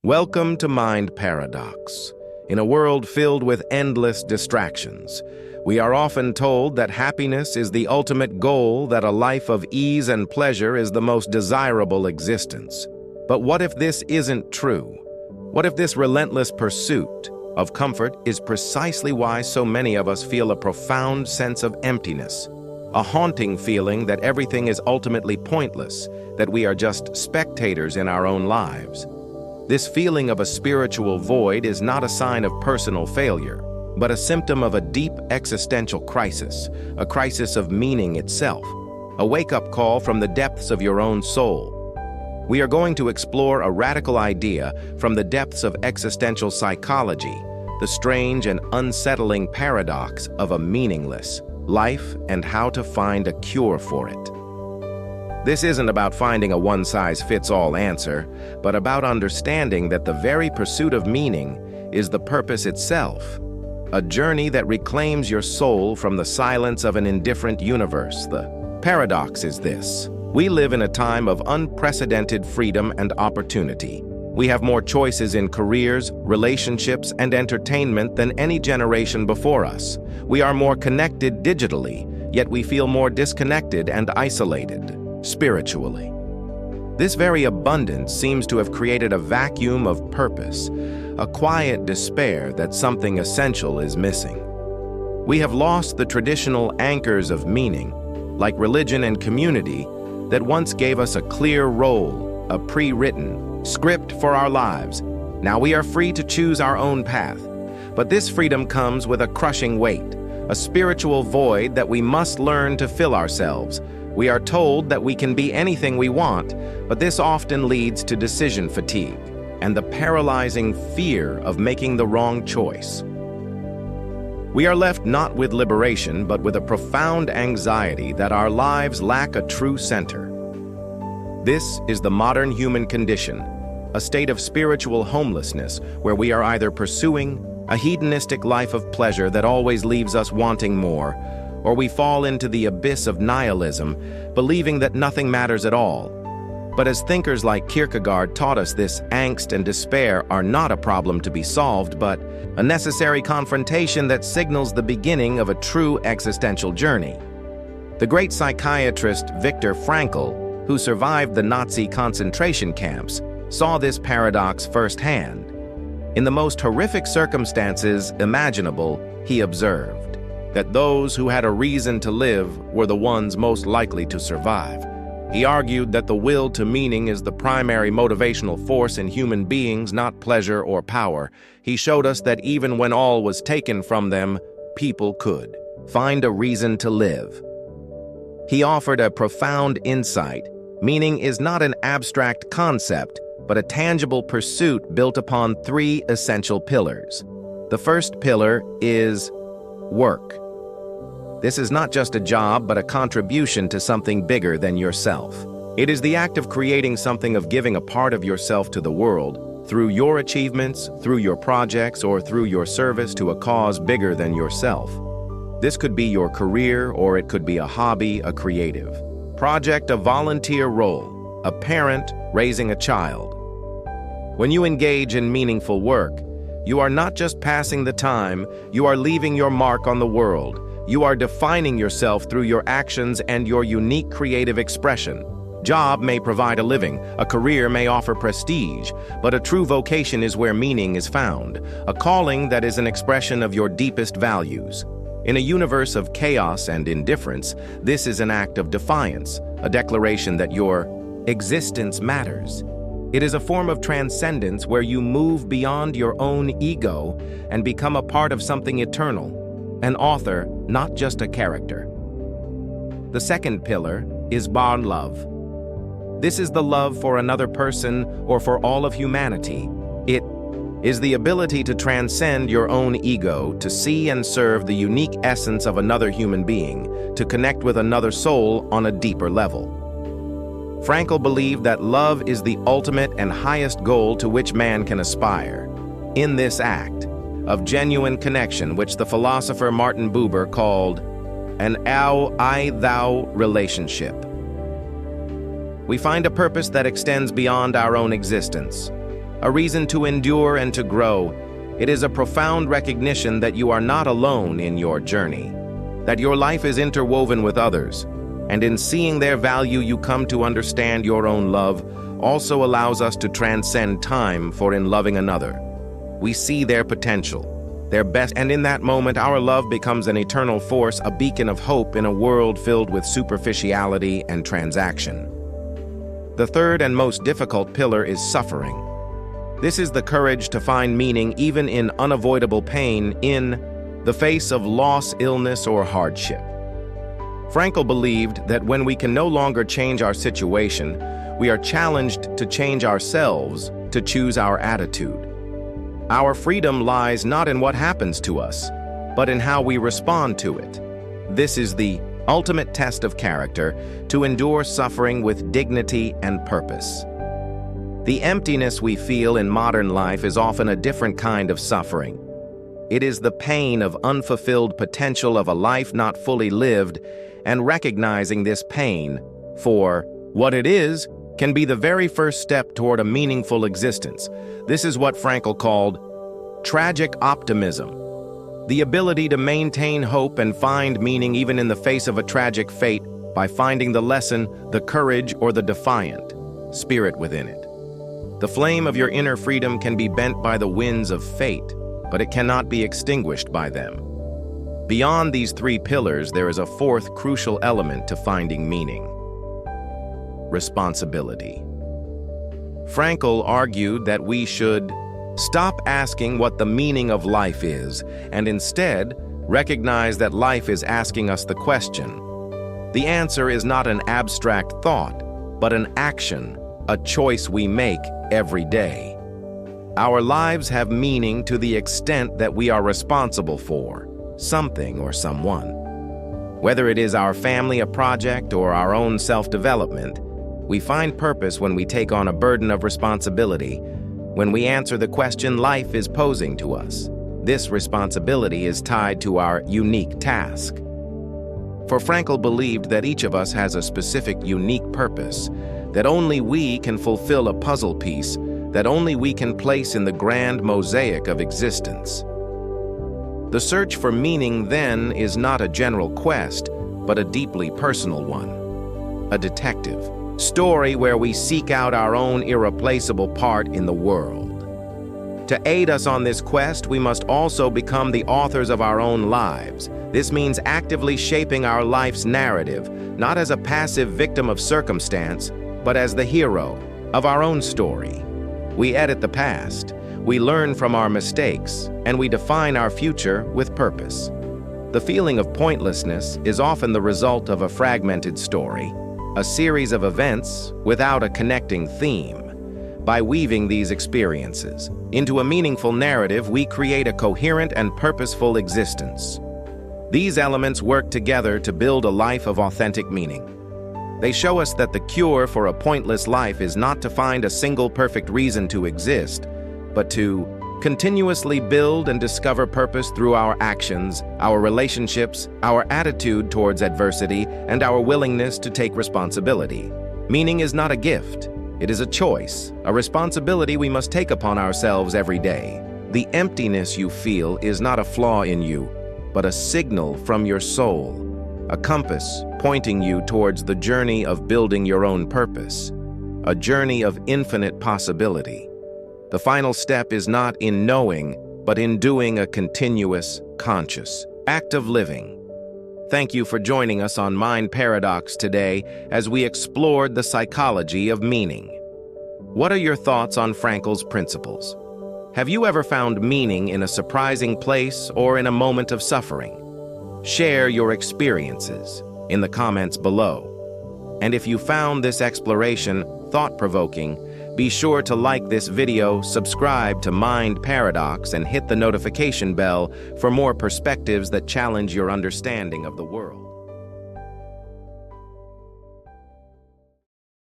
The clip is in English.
Welcome to Mind Paradox. In a world filled with endless distractions, we are often told that happiness is the ultimate goal, that a life of ease and pleasure is the most desirable existence. But what if this isn't true? What if this relentless pursuit of comfort is precisely why so many of us feel a profound sense of emptiness, a haunting feeling that everything is ultimately pointless, that we are just spectators in our own lives? This feeling of a spiritual void is not a sign of personal failure, but a symptom of a deep existential crisis, a crisis of meaning itself, a wake-up call from the depths of your own soul. We are going to explore a radical idea from the depths of existential psychology, the strange and unsettling paradox of a meaningless life and how to find a cure for it. This isn't about finding a one-size-fits-all answer, but about understanding that the very pursuit of meaning is the purpose itself, a journey that reclaims your soul from the silence of an indifferent universe. The paradox is this: we live in a time of unprecedented freedom and opportunity. We have more choices in careers, relationships, and entertainment than any generation before us. We are more connected digitally, yet we feel more disconnected and isolated spiritually. This very abundance seems to have created a vacuum of purpose, a quiet despair that something essential is missing. We have lost the traditional anchors of meaning, like religion and community, that once gave us a clear role, a pre-written script for our lives. Now we are free to choose our own path. But this freedom comes with a crushing weight, a spiritual void that we must learn to fill ourselves. We are told that we can be anything we want, but this often leads to decision fatigue and the paralyzing fear of making the wrong choice. We are left not with liberation, but with a profound anxiety that our lives lack a true center. This is the modern human condition, a state of spiritual homelessness where we are either pursuing a hedonistic life of pleasure that always leaves us wanting more, or we fall into the abyss of nihilism, believing that nothing matters at all. But as thinkers like Kierkegaard taught us, this angst and despair are not a problem to be solved, but a necessary confrontation that signals the beginning of a true existential journey. The great psychiatrist Viktor Frankl, who survived the Nazi concentration camps, saw this paradox firsthand. In the most horrific circumstances imaginable, he observed that those who had a reason to live were the ones most likely to survive. He argued that the will to meaning is the primary motivational force in human beings, not pleasure or power. He showed us that even when all was taken from them, people could find a reason to live. He offered a profound insight. Meaning is not an abstract concept, but a tangible pursuit built upon three essential pillars. The first pillar is work. This is not just a job, but a contribution to something bigger than yourself. It is the act of creating something, of giving a part of yourself to the world, through your achievements, through your projects, or through your service to a cause bigger than yourself. This could be your career, or it could be a hobby, a creative project, a volunteer role, a parent raising a child. When you engage in meaningful work, you are not just passing the time, you are leaving your mark on the world. You are defining yourself through your actions and your unique creative expression. Job may provide a living, a career may offer prestige, but a true vocation is where meaning is found, a calling that is an expression of your deepest values. In a universe of chaos and indifference, this is an act of defiance, a declaration that your existence matters. It is a form of transcendence where you move beyond your own ego and become a part of something eternal. An author, not just a character. The second pillar is bar love. This is the love for another person or for all of humanity. It is the ability to transcend your own ego, to see and serve the unique essence of another human being, to connect with another soul on a deeper level. Frankl believed that love is the ultimate and highest goal to which man can aspire. In this act of genuine connection, which the philosopher Martin Buber called an I-thou relationship, we find a purpose that extends beyond our own existence. a reason to endure and to grow. It is a profound recognition that you are not alone in your journey, that your life is interwoven with others, and in seeing their value you come to understand your own love also allows us to transcend time, for in loving another, we see their potential, their best, and in that moment our love becomes an eternal force, a beacon of hope in a world filled with superficiality and transaction. The third and most difficult pillar is suffering. This is the courage to find meaning even in unavoidable pain, in the face of loss, illness, or hardship. Frankl believed that when we can no longer change our situation, we are challenged to change ourselves, to choose our attitude. Our freedom lies not in what happens to us, but in how we respond to it. This is the ultimate test of character, to endure suffering with dignity and purpose. The emptiness we feel in modern life is often a different kind of suffering. It is the pain of unfulfilled potential of a life not fully lived, and recognizing this pain for what it is can be the very first step toward a meaningful existence. This is what Frankl called tragic optimism, the ability to maintain hope and find meaning even in the face of a tragic fate by finding the lesson, the courage, or the defiant spirit within it. The flame of your inner freedom can be bent by the winds of fate, but it cannot be extinguished by them. Beyond these three pillars, there is a fourth crucial element to finding meaning: responsibility. Frankl argued that we should stop asking what the meaning of life is, and instead recognize that life is asking us the question. The answer is not an abstract thought, but an action, a choice we make every day. Our lives have meaning to the extent that we are responsible for something or someone. Whether it is our family, a project, or our own self-development, we find purpose when we take on a burden of responsibility, when we answer the question life is posing to us. This responsibility is tied to our unique task. For Frankl believed that each of us has a specific, unique purpose, that only we can fulfill a puzzle piece, that only we can place in the grand mosaic of existence. The search for meaning, then, is not a general quest, but a deeply personal one. A detective story where we seek out our own irreplaceable part in the world. To aid us on this quest, we must also become the authors of our own lives. This means actively shaping our life's narrative, not as a passive victim of circumstance, but as the hero of our own story. We edit the past, we learn from our mistakes, and we define our future with purpose. The feeling of pointlessness is often the result of a fragmented story, a series of events without a connecting theme. By weaving these experiences into a meaningful narrative, we create a coherent and purposeful existence. These elements work together to build a life of authentic meaning. They show us that the cure for a pointless life is not to find a single perfect reason to exist, but to continuously build and discover purpose through our actions, our relationships, our attitude towards adversity, and our willingness to take responsibility. Meaning is not a gift. It is a choice, a responsibility we must take upon ourselves every day. The emptiness you feel is not a flaw in you, but a signal from your soul, a compass pointing you towards the journey of building your own purpose, a journey of infinite possibility. The final step is not in knowing, but in doing, a continuous, conscious act of living. Thank you for joining us on Mind Paradox today as we explored the psychology of meaning. What are your thoughts on Frankl's principles? Have you ever found meaning in a surprising place or in a moment of suffering? Share your experiences in the comments below. And if you found this exploration thought-provoking, be sure to like this video, subscribe to Mind Paradox, and hit the notification bell for more perspectives that challenge your understanding of the world.